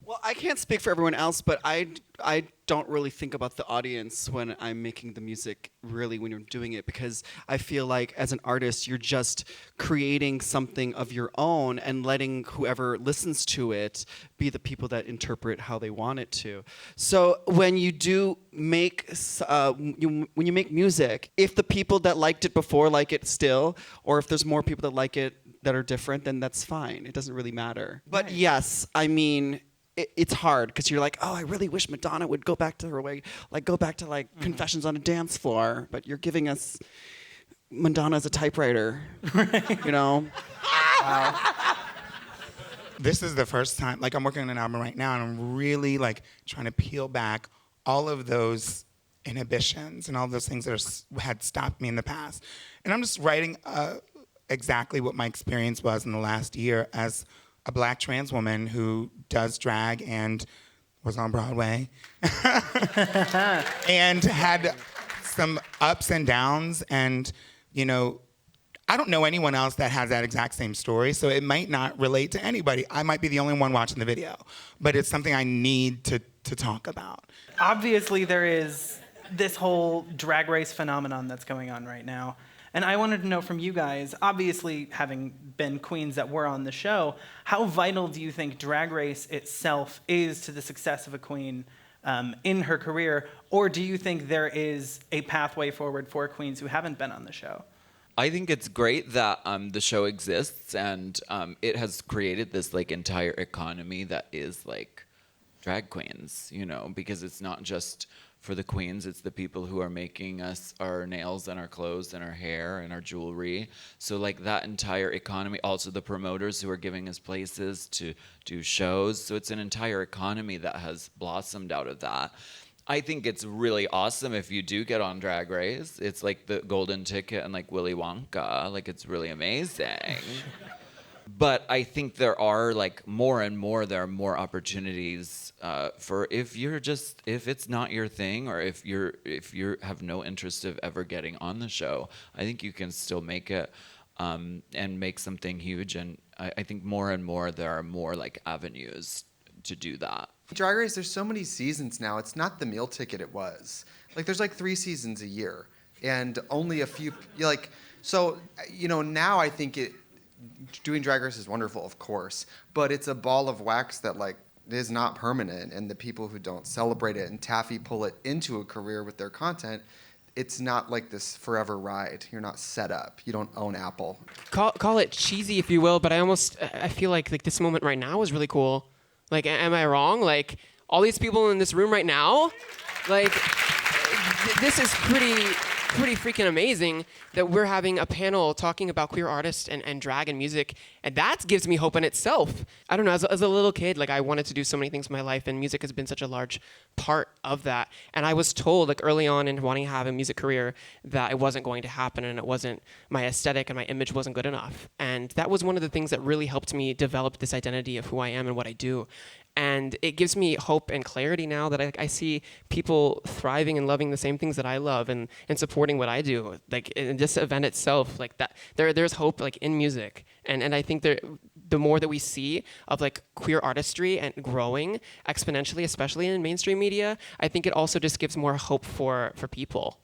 Well, I can't speak for everyone else, but I don't really think about the audience when I'm making the music, really, when you're doing it, because I feel like as an artist, you're just creating something of your own and letting whoever listens to it be the people that interpret how they want it to. So when you do make, when you make music, if the people that liked it before like it still, or if there's more people that like it that are different, then that's fine. It doesn't really matter. But yes, I mean, it's hard because you're like, oh, I really wish Madonna would go back to her way, like go back to like Confessions on a Dance Floor. But you're giving us Madonna as a typewriter, you know? Wow. This is the first time, like I'm working on an album right now and I'm really like trying to peel back all of those inhibitions and all those things that had stopped me in the past. And I'm just writing exactly what my experience was in the last year as a Black trans woman who does drag and was on Broadway and had some ups and downs. And, you know, I don't know anyone else that has that exact same story, so it might not relate to anybody. I might be the only one watching the video, but it's something I need to talk about. Obviously, there is this whole drag race phenomenon that's going on right now. And I wanted to know from you guys, obviously having been queens that were on the show, how vital do you think drag race itself is to the success of a queen in her career? Or do you think there is a pathway forward for queens who haven't been on the show? I think it's great that the show exists and it has created this like entire economy that is like drag queens, you know, because it's not just for the queens, it's the people who are making us our nails and our clothes and our hair and our jewelry. So like that entire economy, also the promoters who are giving us places to do shows. So it's an entire economy that has blossomed out of that. I think it's really awesome if you do get on Drag Race. It's like the golden ticket and like Willy Wonka. Like it's really amazing. But I think there are like more and more, there are more opportunities for if it's not your thing or if you have no interest of ever getting on the show, I think you can still make it and make something huge. And I think more and more there are more like avenues to do that. Drag Race, there's so many seasons now. It's not the meal ticket it was. Like there's like 3 seasons a year and only a few like so you know now I think doing Drag Race is wonderful, of course, but it's a ball of wax that like is not permanent, and the people who don't celebrate it and taffy pull it into a career with their content, it's not like this forever ride. You're not set up. You don't own Apple. Call it cheesy if you will, but I feel like this moment right now is really cool. Like, am I wrong? Like, all these people in this room right now, like, this is pretty freaking amazing that we're having a panel talking about queer artists and drag and music, and that gives me hope in itself. I don't know, as a little kid, like I wanted to do so many things in my life, and music has been such a large part of that. And I was told like early on in wanting to have a music career that it wasn't going to happen, and it wasn't, my aesthetic and my image wasn't good enough. And that was one of the things that really helped me develop this identity of who I am and what I do. And it gives me hope and clarity now that I see people thriving and loving the same things that I love and supporting what I do. Like in this event itself, like that, there's hope like in music. And I think the more that we see of like queer artistry and growing exponentially, especially in mainstream media, I think it also just gives more hope for people.